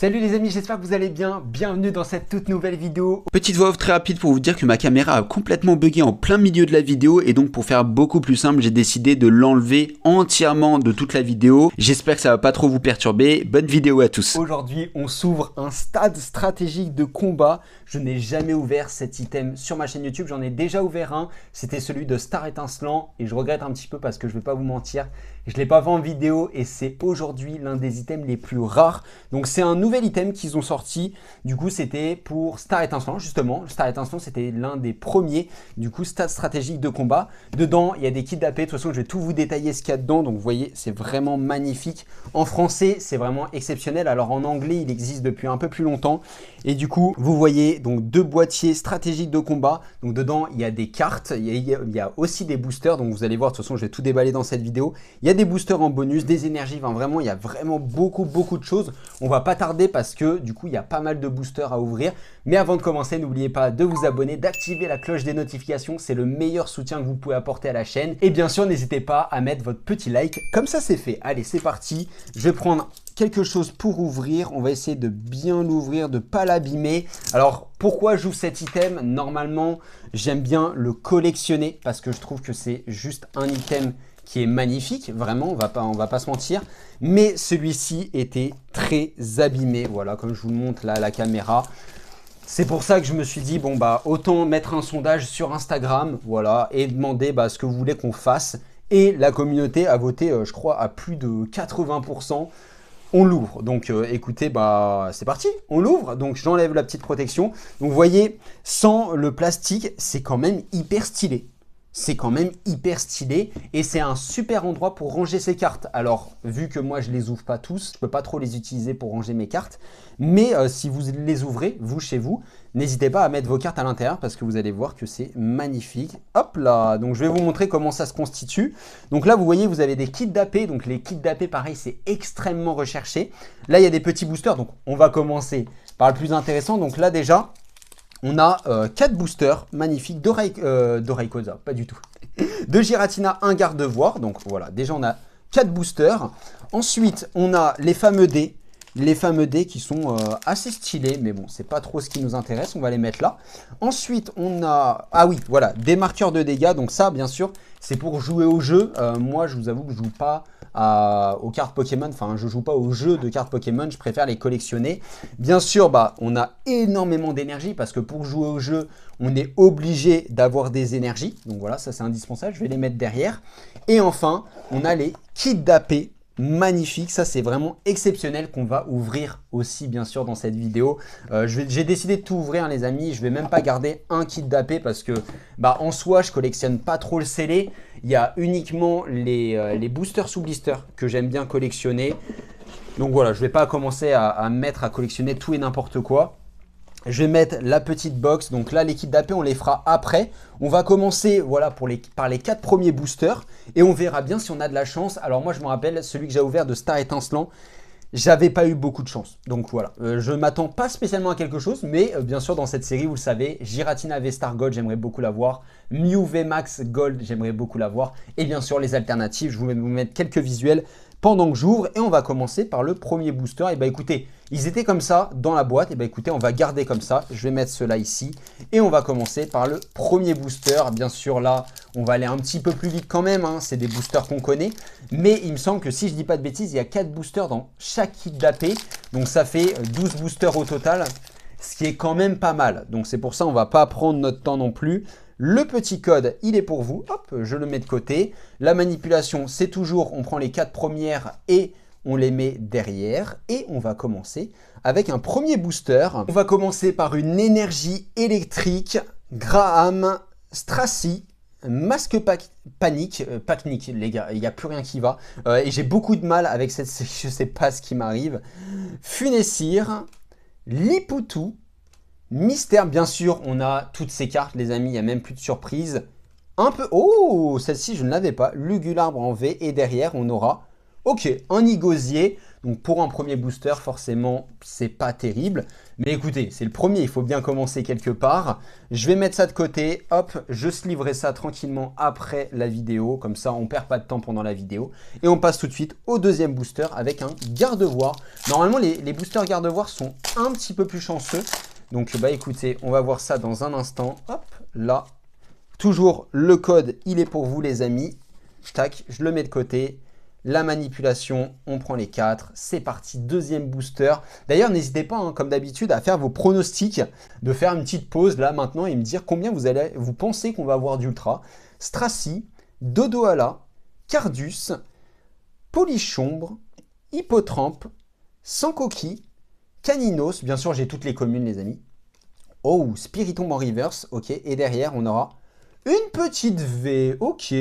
Salut les amis, j'espère que vous allez bien, bienvenue dans cette toute nouvelle vidéo. Petite voix off très rapide pour vous dire que ma caméra a complètement bugué en plein milieu de la vidéo et donc pour faire beaucoup plus simple, j'ai décidé de l'enlever entièrement de toute la vidéo. J'espère que ça va pas trop vous perturber. Bonne vidéo à tous. Aujourd'hui, on s'ouvre un stade stratégique de combat. Je n'ai jamais ouvert cet item sur ma chaîne YouTube, j'en ai déjà ouvert un. C'était celui de Star Étincelant et je regrette un petit peu parce que je vais pas vous mentir, je l'ai pas vu en vidéo et c'est aujourd'hui l'un des items les plus rares. Donc c'est un nouvel item qu'ils ont sorti. Du coup, c'était pour Star Étincelant justement. Star Étincelant, c'était l'un des premiers. Du coup, stade stratégique de combat. Dedans, il y a des kits d'AP. De toute façon, je vais tout vous détailler ce qu'il y a dedans. Donc vous voyez, c'est vraiment magnifique. En français, c'est vraiment exceptionnel. Alors en anglais, il existe depuis un peu plus longtemps. Et du coup, vous voyez donc deux boîtiers stratégiques de combat. Donc dedans, il y a des cartes. Il y a aussi des boosters. Donc vous allez voir, de toute façon, je vais tout déballer dans cette vidéo. Il y a des boosters en bonus, des énergies. Enfin, vraiment, il y a vraiment beaucoup de choses. On va pas tarder parce que du coup, il y a pas mal de boosters à ouvrir. Mais avant de commencer, n'oubliez pas de vous abonner, d'activer la cloche des notifications. C'est le meilleur soutien que vous pouvez apporter à la chaîne. Et bien sûr, n'hésitez pas à mettre votre petit like. Comme ça, c'est fait. Allez, c'est parti. Je vais prendre quelque chose pour ouvrir. On va essayer de bien l'ouvrir, de ne pas l'abîmer. Alors, pourquoi j'ouvre cet item? Normalement, j'aime bien le collectionner parce que je trouve que c'est juste un item qui est magnifique, vraiment, on va pas se mentir. Mais celui-ci était très abîmé, voilà, comme je vous le montre là à la caméra. C'est pour ça que je me suis dit, bon bah autant mettre un sondage sur Instagram, voilà, et demander ce que vous voulez qu'on fasse. Et la communauté a voté, je crois, à plus de 80%. On l'ouvre. Donc écoutez, c'est parti, on l'ouvre. Donc j'enlève la petite protection. Donc vous voyez, sans le plastique, c'est quand même hyper stylé. C'est quand même hyper stylé et c'est un super endroit pour ranger ses cartes. Alors, vu que moi, je les ouvre pas tous, je peux pas trop les utiliser pour ranger mes cartes. Mais si vous les ouvrez, vous, chez vous, n'hésitez pas à mettre vos cartes à l'intérieur parce que vous allez voir que c'est magnifique. Hop là, donc je vais vous montrer comment ça se constitue. Donc là, vous voyez, vous avez des kits d'AP. Donc les kits d'AP, pareil, c'est extrêmement recherché. Là, il y a des petits boosters. Donc, on va commencer par le plus intéressant. Donc là, déjà, on a 4 boosters magnifiques de Rayquaza, pas du tout. De Giratina, un garde-voire. Donc voilà, déjà on a 4 boosters. Ensuite, on a les fameux dés. Les fameux dés qui sont assez stylés, mais bon, c'est pas trop ce qui nous intéresse. On va les mettre là. Ensuite, on a... Ah oui, voilà, des marqueurs de dégâts. Donc ça, bien sûr, c'est pour jouer au jeu. Moi, je vous avoue que je joue pas aux cartes Pokémon, enfin je joue pas aux jeux de cartes Pokémon, je préfère les collectionner. Bien sûr, on a énormément d'énergie parce que pour jouer au jeu, on est obligé d'avoir des énergies. Donc voilà, ça c'est indispensable, je vais les mettre derrière. Et enfin, on a les kits d'AP. Magnifique, ça c'est vraiment exceptionnel qu'on va ouvrir aussi bien sûr dans cette vidéo. J'ai décidé de tout ouvrir les amis, je vais même pas garder un kit d'AP parce que en soi je collectionne pas trop le scellé. Il y a uniquement les boosters sous blister que j'aime bien collectionner. Donc voilà, je vais pas commencer à mettre à collectionner tout et n'importe quoi. Je vais mettre la petite box. Donc là, les kits d'AP, on les fera après. On va commencer voilà, par les 4 premiers boosters. Et on verra bien si on a de la chance. Alors moi, je me rappelle, celui que j'ai ouvert de Star Étincelant, j'avais pas eu beaucoup de chance. Donc voilà, je ne m'attends pas spécialement à quelque chose. Mais bien sûr, dans cette série, vous le savez, Giratina V-Star Gold, j'aimerais beaucoup l'avoir. Mew V-Max Gold, j'aimerais beaucoup l'avoir. Et bien sûr, les alternatives, je vais vous mettre quelques visuels pendant que j'ouvre. Et on va commencer par le premier booster. Et écoutez, ils étaient comme ça dans la boîte. Et écoutez, on va garder comme ça. Je vais mettre cela ici. Et on va commencer par le premier booster. Bien sûr, là, on va aller un petit peu plus vite quand même. Hein. C'est des boosters qu'on connaît. Mais il me semble que si je dis pas de bêtises, il y a 4 boosters dans chaque kit d'AP. Donc ça fait 12 boosters au total. Ce qui est quand même pas mal. Donc c'est pour ça on ne va pas prendre notre temps non plus. Le petit code, il est pour vous. Hop, je le mets de côté. La manipulation, c'est toujours, on prend les 4 premières et on les met derrière. Et on va commencer avec un premier booster. On va commencer par une énergie électrique, Graham, Stracy, Masque Panique, les gars, il n'y a plus rien qui va. Et j'ai beaucoup de mal avec cette série, je ne sais pas ce qui m'arrive. Funessir, Lipoutou, Mystère, bien sûr, on a toutes ces cartes, les amis, il n'y a même plus de surprise. Un peu, oh, celle-ci, je ne l'avais pas. Lugularbre en V, et derrière, on aura, Ok, un nigosier. Donc pour un premier booster, forcément, c'est pas terrible. Mais écoutez, c'est le premier, il faut bien commencer quelque part. Je vais mettre ça de côté. Hop, je livrerai ça tranquillement après la vidéo. Comme ça, on perd pas de temps pendant la vidéo. Et on passe tout de suite au deuxième booster avec un garde-voire. Normalement, les boosters garde-voire sont un petit peu plus chanceux. Donc bah écoutez, on va voir ça dans un instant. Hop, là. Toujours le code, il est pour vous les amis. Tac, je le mets de côté. La manipulation, on prend les 4. C'est parti, deuxième booster. D'ailleurs, n'hésitez pas, hein, comme d'habitude, à faire vos pronostics, de faire une petite pause là maintenant et me dire combien vous pensez qu'on va avoir d'ultra. Stracy, Dodohala, Cardus, Polichombre, Hippotrampe, Sankoki, Caninos. Bien sûr, j'ai toutes les communes, les amis. Oh, Spiritomb en reverse. Ok, et derrière, on aura une petite V. Ok.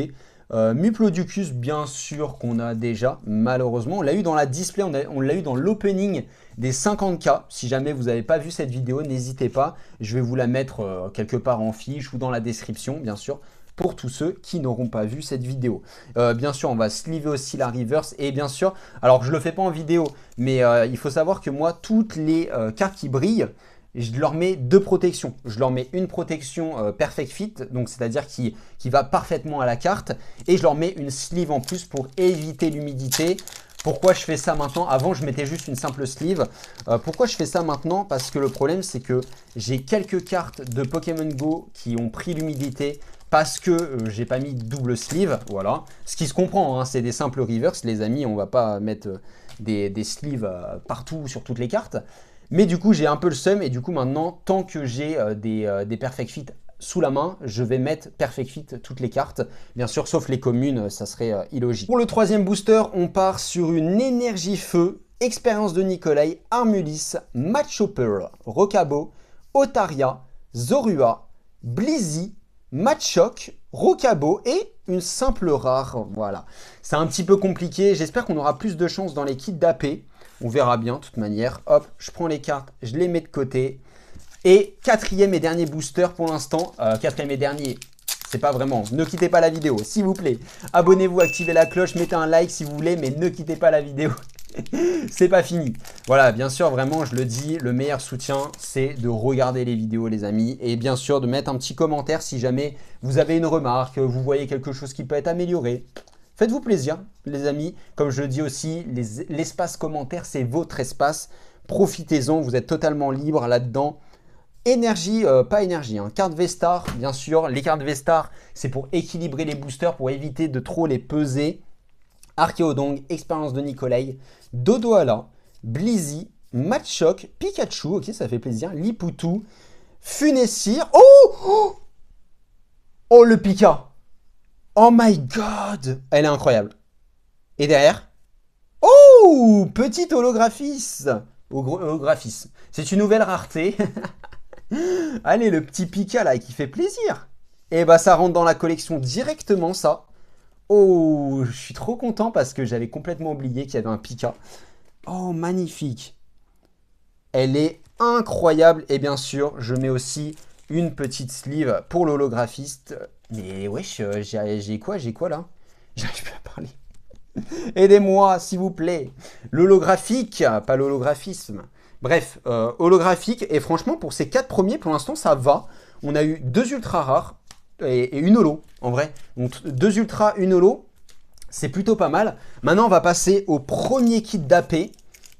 Muplodicus, bien sûr qu'on a déjà, malheureusement. On l'a eu dans la display, on l'a eu dans l'opening des 50K. Si jamais vous n'avez pas vu cette vidéo, n'hésitez pas. Je vais vous la mettre quelque part en fiche ou dans la description, bien sûr, pour tous ceux qui n'auront pas vu cette vidéo. Bien sûr, on va sleever aussi la reverse. Et bien sûr, alors je ne le fais pas en vidéo, mais il faut savoir que moi, toutes les cartes qui brillent, je leur mets 2 protections. Je leur mets une protection Perfect Fit, donc c'est-à-dire qui va parfaitement à la carte. Et je leur mets une sleeve en plus pour éviter l'humidité. Pourquoi je fais ça maintenant? Avant, je mettais juste une simple sleeve. Pourquoi je fais ça maintenant? Parce que le problème, c'est que j'ai quelques cartes de Pokémon Go qui ont pris l'humidité parce que j'ai pas mis double sleeve. Voilà. Ce qui se comprend, hein, c'est des simples reverse, les amis. On va pas mettre des sleeves partout sur toutes les cartes. Mais du coup, j'ai un peu le seum et du coup, maintenant, tant que j'ai des Perfect Fit sous la main, je vais mettre Perfect Fit toutes les cartes. Bien sûr, sauf les communes, ça serait illogique. Pour le troisième booster, on part sur une énergie feu, expérience de Nikolai, Armulis, Machopper, Rocabo, Otaria, Zorua, Blizzy, Machoke, Rocabo et une simple rare. Voilà. C'est un petit peu compliqué. J'espère qu'on aura plus de chance dans les kits d'AP. On verra bien, de toute manière. Hop, je prends les cartes, je les mets de côté. Et quatrième et dernier booster pour l'instant. Quatrième et dernier, c'est pas vraiment. Ne quittez pas la vidéo, s'il vous plaît. Abonnez-vous, activez la cloche, mettez un like si vous voulez, mais ne quittez pas la vidéo. C'est pas fini. Voilà, bien sûr, vraiment, je le dis, le meilleur soutien, c'est de regarder les vidéos, les amis. Et bien sûr, de mettre un petit commentaire si jamais vous avez une remarque, vous voyez quelque chose qui peut être amélioré. Faites-vous plaisir, les amis. Comme je le dis aussi, l'espace commentaire, c'est votre espace. Profitez-en, vous êtes totalement libre là-dedans. Énergie, pas énergie, hein. Carte V-Star, bien sûr. Les cartes V-Star, c'est pour équilibrer les boosters, pour éviter de trop les peser. Archéodong, expérience de Nikolai, Dodohala, Blizzy, Machoke, Pikachu, ok, ça fait plaisir. Lipoutou, Funessir. Oh, oh, le Pika. Oh my god! Elle est incroyable. Et derrière? Oh! Petit holographisme. Holographisme. C'est une nouvelle rareté. Allez, le petit Pika là qui fait plaisir. Et bah ça rentre dans la collection directement ça. Oh, je suis trop content parce que j'avais complètement oublié qu'il y avait un Pika. Oh, magnifique. Elle est incroyable. Et bien sûr, je mets aussi une petite sleeve pour l'holographiste. Mais wesh, j'ai quoi là? J'arrive plus à parler. Aidez-moi, s'il vous plaît. L'holographique, pas l'holographisme. Bref, holographique. Et franchement, pour ces 4 premiers, pour l'instant, ça va. On a eu 2 ultra rares et une holo, en vrai. Donc, 2 ultras, une holo. C'est plutôt pas mal. Maintenant, on va passer au premier kit d'AP.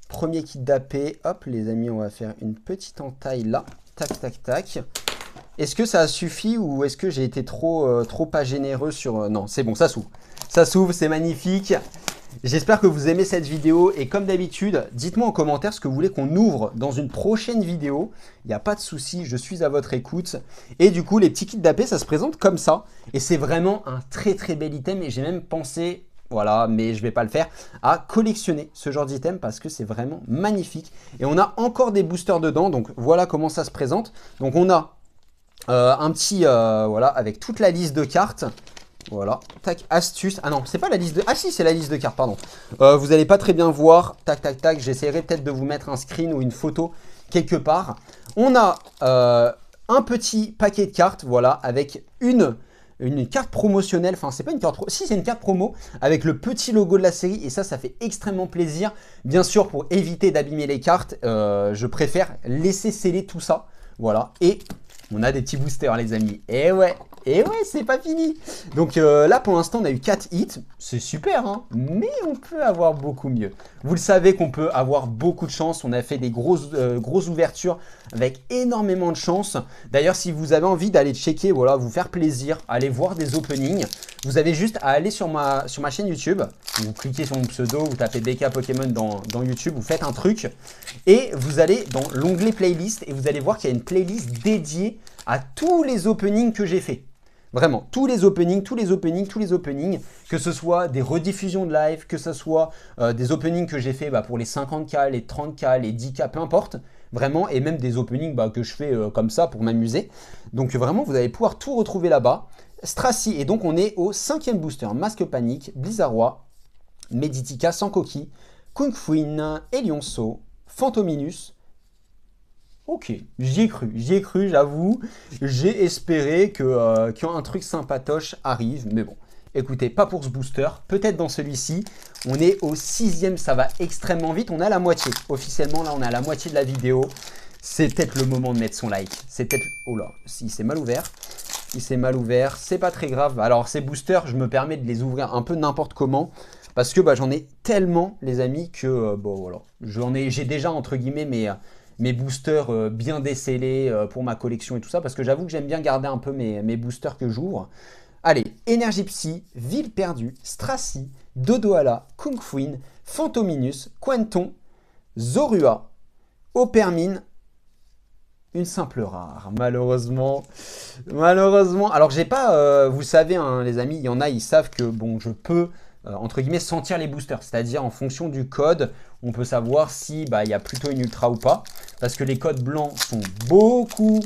Premier kit d'AP. Hop, les amis, on va faire une petite entaille là. Tac, tac, tac. Est-ce que ça a suffi ou est-ce que j'ai été trop pas généreux sur... Non, c'est bon, ça s'ouvre. Ça s'ouvre, c'est magnifique. J'espère que vous aimez cette vidéo et comme d'habitude, dites-moi en commentaire ce que vous voulez qu'on ouvre dans une prochaine vidéo. Il n'y a pas de souci, je suis à votre écoute. Et du coup, les petits kits d'AP, ça se présente comme ça. Et c'est vraiment un très très bel item et j'ai même pensé... Voilà, mais je ne vais pas le faire, à collectionner ce genre d'item parce que c'est vraiment magnifique. Et on a encore des boosters dedans, donc voilà comment ça se présente. Donc on a un petit, voilà, avec toute la liste de cartes. Voilà, tac, astuce. Ah non, c'est pas la liste de... Ah si, c'est la liste de cartes, pardon. Vous n'allez pas très bien voir. Tac, tac, tac. J'essaierai peut-être de vous mettre un screen ou une photo quelque part. On a un petit paquet de cartes, voilà, avec une une carte promotionnelle, enfin c'est pas une carte promo, si c'est une carte promo avec le petit logo de la série et ça fait extrêmement plaisir. Bien sûr pour éviter d'abîmer les cartes, je préfère laisser sceller tout ça, voilà. Et on a des petits boosters les amis, et ouais, c'est pas fini. Donc là pour l'instant on a eu 4 hits, c'est super hein, mais on peut avoir beaucoup mieux. Vous le savez qu'on peut avoir beaucoup de chance, on a fait des grosses ouvertures avec énormément de chance. D'ailleurs si vous avez envie d'aller checker, voilà, vous faire plaisir, aller voir des openings, vous avez juste à aller sur ma chaîne YouTube, vous cliquez sur mon pseudo, vous tapez BK Pokémon dans YouTube, vous faites un truc et vous allez dans l'onglet playlist et vous allez voir qu'il y a une playlist dédiée à tous les openings que j'ai fait. Vraiment, tous les openings, que ce soit des rediffusions de live, que ce soit des openings que j'ai fait pour les 50K, les 30K, les 10K, peu importe, vraiment, et même des openings que je fais comme ça pour m'amuser. Donc vraiment, vous allez pouvoir tout retrouver là-bas. Stracy, et donc on est au 5e booster, Masque Panique, Blizzarrois, Meditica sans coquille, Kungfuin, Elionceau, Phantominus. Ok, j'y ai cru, j'avoue. J'ai espéré qu'un truc sympatoche arrive, mais bon. Écoutez, pas pour ce booster, peut-être dans celui-ci. On est au 6e, ça va extrêmement vite. On est à la moitié. Officiellement, là, on est à la moitié de la vidéo. C'est peut-être le moment de mettre son like. C'est peut-être... Oh là, il s'est mal ouvert. Il s'est mal ouvert, c'est pas très grave. Alors, ces boosters, je me permets de les ouvrir un peu n'importe comment. Parce que j'en ai tellement, les amis, que bon, voilà. J'ai déjà, entre guillemets, mes boosters bien décellés pour ma collection et tout ça, parce que j'avoue que j'aime bien garder un peu mes boosters que j'ouvre. Allez, Énergie Psy, Ville Perdue, Stracy, Dodoala, Kungfuin, Phantominus, Quenton, Zorua, Opermine, une simple rare, malheureusement. Alors j'ai pas, vous savez hein, les amis, il y en a, ils savent que bon, je peux... entre guillemets, sentir les boosters. C'est-à-dire, en fonction du code, on peut savoir si il y a plutôt une ultra ou pas. Parce que les codes blancs sont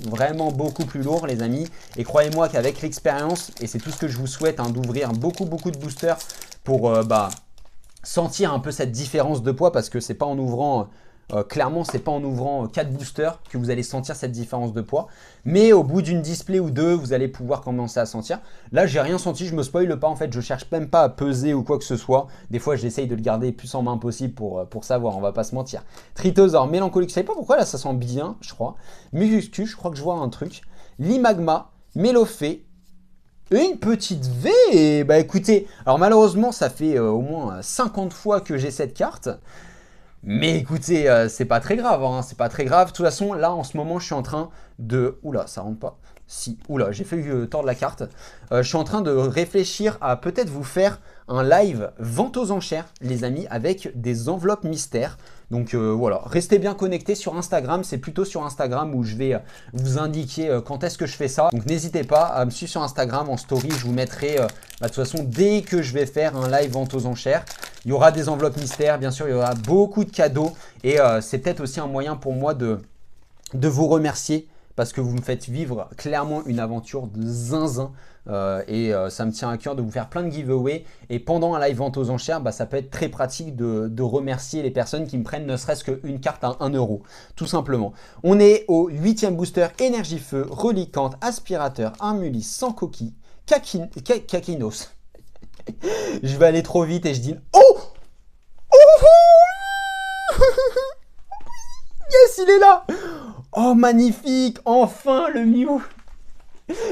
vraiment beaucoup plus lourds, les amis. Et croyez-moi qu'avec l'expérience, et c'est tout ce que je vous souhaite, hein, d'ouvrir beaucoup de boosters pour sentir un peu cette différence de poids. Parce que c'est pas en ouvrant... clairement, c'est pas en ouvrant 4 boosters que vous allez sentir cette différence de poids. Mais au bout d'une display ou deux, vous allez pouvoir commencer à sentir. Là, j'ai rien senti, je me spoile pas en fait. Je cherche même pas à peser ou quoi que ce soit. Des fois, j'essaye de le garder le plus en main possible pour savoir, on va pas se mentir. Tritosaur, Mélancolique, je sais pas pourquoi là, ça sent bien, je crois. Muscu, je crois que je vois un truc. Limagma, Mélophée. Une petite V, et écoutez, alors malheureusement, ça fait au moins 50 fois que j'ai cette carte. Mais écoutez, c'est pas très grave, hein, c'est pas très grave. De toute façon, là, en ce moment, je suis en train de... Oula, ça rentre pas. Si, oula, j'ai fait tordre la carte. Je suis en train de réfléchir à peut-être vous faire un live vente aux enchères, les amis, avec des enveloppes mystères. Donc voilà, restez bien connectés sur Instagram. C'est plutôt sur Instagram où je vais vous indiquer quand est-ce que je fais ça. Donc n'hésitez pas à me suivre sur Instagram en story. Je vous mettrai de toute façon dès que je vais faire un live vente aux enchères. Il y aura des enveloppes mystères, bien sûr, il y aura beaucoup de cadeaux. Et c'est peut-être aussi un moyen pour moi de vous remercier parce que vous me faites vivre clairement une aventure de zinzin. Ça me tient à cœur de vous faire plein de giveaways. Et pendant un live vente aux enchères, ça peut être très pratique de remercier les personnes qui me prennent ne serait-ce qu'une carte à 1 €, tout simplement. On est au 8e booster, Énergie Feu, Reliquante, Aspirateur, Armulis, Sans Coquille, Kakinos. Je vais aller trop vite et je dis... Oh, yes, il est là. Oh, magnifique. Enfin, le Mew.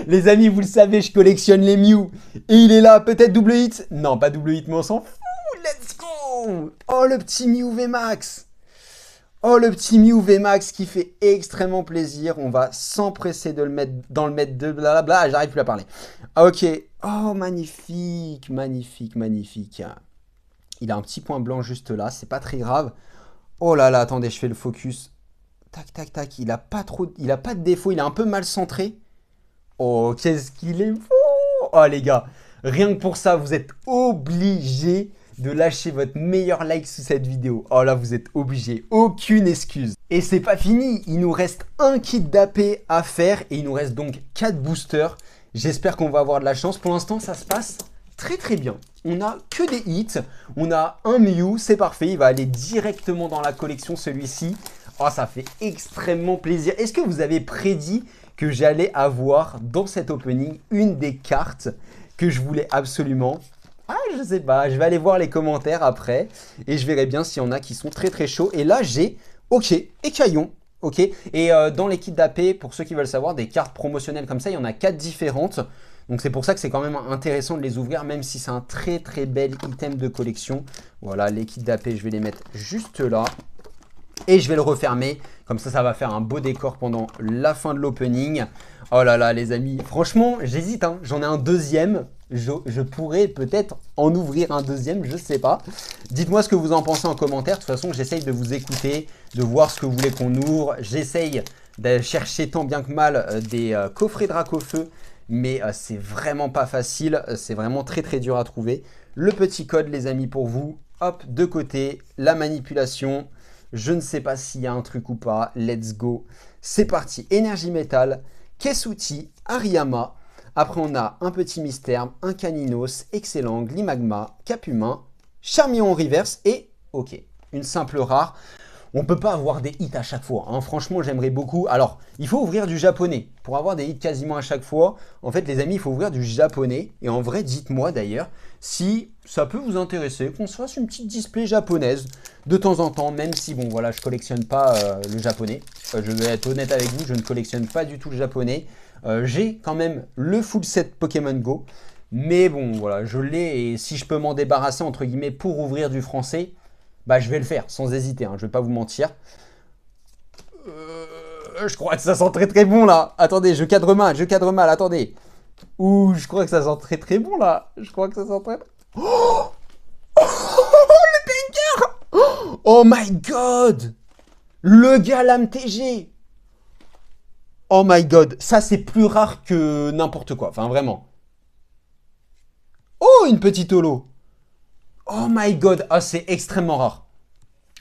Les amis, vous le savez, je collectionne les Mew. Et il est là, peut-être double hit. Non, pas double hit, mais on s'en fout. Let's go. Oh, le petit Mew VMAX. Oh, le petit Mew VMAX qui fait extrêmement plaisir. On va s'empresser de le mettre dans le maître de blablabla. J'arrive plus à parler. Ok. Oh, magnifique, magnifique, magnifique. Il a un petit point blanc juste là. C'est pas très grave. Oh là là, attendez, je fais le focus. Tac, tac, tac. Il a pas de défaut. Il est un peu mal centré. Oh, qu'est-ce qu'il est beau. Oh, les gars. Rien que pour ça, vous êtes obligés de lâcher votre meilleur like sous cette vidéo. Oh là, vous êtes obligés. Aucune excuse. Et c'est pas fini. Il nous reste un kit d'AP à faire. Et il nous reste donc 4 boosters. J'espère qu'on va avoir de la chance. Pour l'instant, ça se passe très très bien. On n'a que des hits. On a un Mew. C'est parfait. Il va aller directement dans la collection, celui-ci. Oh, ça fait extrêmement plaisir. Est-ce que vous avez prédit que j'allais avoir dans cet opening une des cartes que je voulais absolument? Ah, je sais pas, je vais aller voir les commentaires après et je verrai bien s'il y en a qui sont très très chauds. Et là, j'ai, ok, Écaillon, ok. Et dans les kits d'AP, pour ceux qui veulent savoir, des cartes promotionnelles comme ça, il y en a 4 différentes. Donc c'est pour ça que c'est quand même intéressant de les ouvrir, même si c'est un très très bel item de collection. Voilà, les kits d'AP, je vais les mettre juste là. Et je vais le refermer, comme ça va faire un beau décor pendant la fin de l'opening. Oh là là les amis, franchement j'hésite, hein. J'en ai un deuxième, je pourrais peut-être en ouvrir un deuxième, je sais pas. Dites-moi ce que vous en pensez en commentaire, de toute façon j'essaye de vous écouter, de voir ce que vous voulez qu'on ouvre. J'essaye de chercher tant bien que mal des coffrets Dracofeu, mais c'est vraiment pas facile, c'est vraiment très très dur à trouver. Le petit code les amis pour vous, hop de côté, la manipulation. Je ne sais pas s'il y a un truc ou pas. Let's go. C'est parti. Énergie métal, Kesuti, Ariyama. Après, on a un petit mystère, un Caninos, Excellent, Glimagma, Capumain, Charmillon en reverse et ok, une simple rare. On ne peut pas avoir des hits à chaque fois, hein. Franchement, j'aimerais beaucoup. Alors, il faut ouvrir du japonais. Pour avoir des hits quasiment à chaque fois, en fait, les amis, il faut ouvrir du japonais. Et en vrai, dites-moi d'ailleurs si ça peut vous intéresser qu'on se fasse une petite display japonaise de temps en temps, même si, bon, voilà, je collectionne pas le japonais. Je vais être honnête avec vous, je ne collectionne pas du tout le japonais. J'ai quand même le full set Pokémon Go. Mais bon, voilà, je l'ai et si je peux m'en débarrasser, entre guillemets, pour ouvrir du français, bah, je vais le faire sans hésiter, hein, je vais pas vous mentir. Je crois que ça sent très très bon là. Attendez, je cadre mal, attendez. Ouh, je crois que ça sent très très bon là. Je crois que ça sent très... Oh, le banger. Oh my god. Le Galam TG. Oh my god, ça c'est plus rare que n'importe quoi, enfin vraiment. Oh, une petite holo. Oh my god, ah c'est extrêmement rare.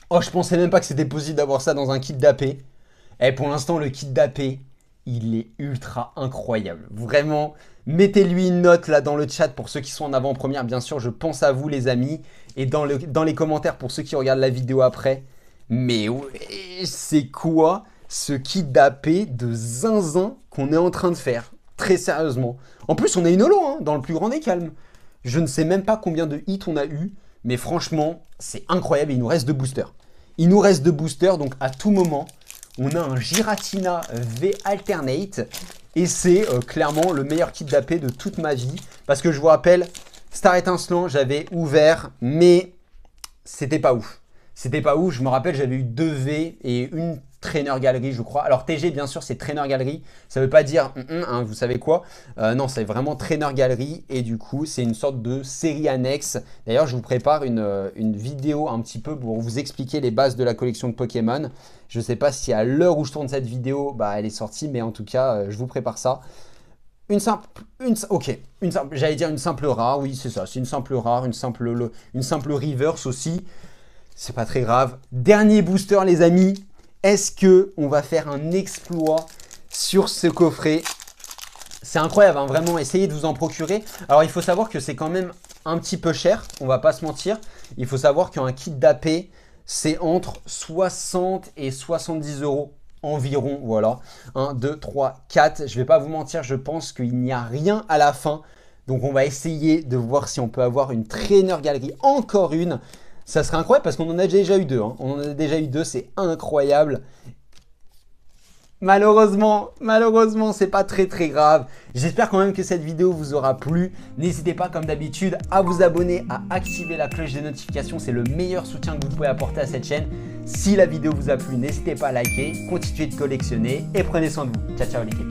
Oh, je pensais même pas que c'était possible d'avoir ça dans un kit d'AP. Et pour l'instant, le kit d'AP, il est ultra incroyable. Vraiment, mettez-lui une note là dans le chat pour ceux qui sont en avant-première. Bien sûr, je pense à vous les amis. Et dans les commentaires pour ceux qui regardent la vidéo après. Mais ouais, c'est quoi ce kit d'AP de zinzin qu'on est en train de faire? Très sérieusement. En plus, on a une holo, hein, dans le plus grand des calmes. Je ne sais même pas combien de hits on a eu. Mais franchement, c'est incroyable. Il nous reste 2 boosters. Il nous reste 2 boosters. Donc, à tout moment, on a un Giratina V Alternate. Et c'est clairement le meilleur kit d'AP de toute ma vie. Parce que je vous rappelle, Star Étincelant, j'avais ouvert. Mais c'était pas ouf. C'était pas ouf. Je me rappelle, j'avais eu 2 V et une Trainer Galerie, je crois. Alors TG, bien sûr, c'est Trainer Galerie. Ça veut pas dire, hein, vous savez quoi. Non, c'est vraiment Trainer Galerie. Et du coup, c'est une sorte de série annexe. D'ailleurs, je vous prépare une vidéo un petit peu pour vous expliquer les bases de la collection de Pokémon. Je sais pas si à l'heure où je tourne cette vidéo, bah, elle est sortie. Mais en tout cas, je vous prépare ça. J'allais dire une simple rare. Oui, c'est ça. C'est une simple rare, une simple reverse aussi. C'est pas très grave. Dernier booster, les amis. Est-ce qu'on va faire un exploit sur ce coffret? C'est incroyable, hein, vraiment, essayez de vous en procurer. Alors, il faut savoir que c'est quand même un petit peu cher, on va pas se mentir. Il faut savoir qu'un kit d'AP, c'est entre 60 et 70 € environ, voilà. 1, 2, 3, 4. Je vais pas vous mentir, je pense qu'il n'y a rien à la fin. Donc, on va essayer de voir si on peut avoir une Trainer Galerie, encore une. Ça serait incroyable parce qu'on en a déjà eu 2. Hein. On en a déjà eu 2, c'est incroyable. Malheureusement, c'est pas très très grave. J'espère quand même que cette vidéo vous aura plu. N'hésitez pas comme d'habitude à vous abonner, à activer la cloche des notifications. C'est le meilleur soutien que vous pouvez apporter à cette chaîne. Si la vidéo vous a plu, n'hésitez pas à liker, continuez de collectionner et prenez soin de vous. Ciao, ciao l'équipe.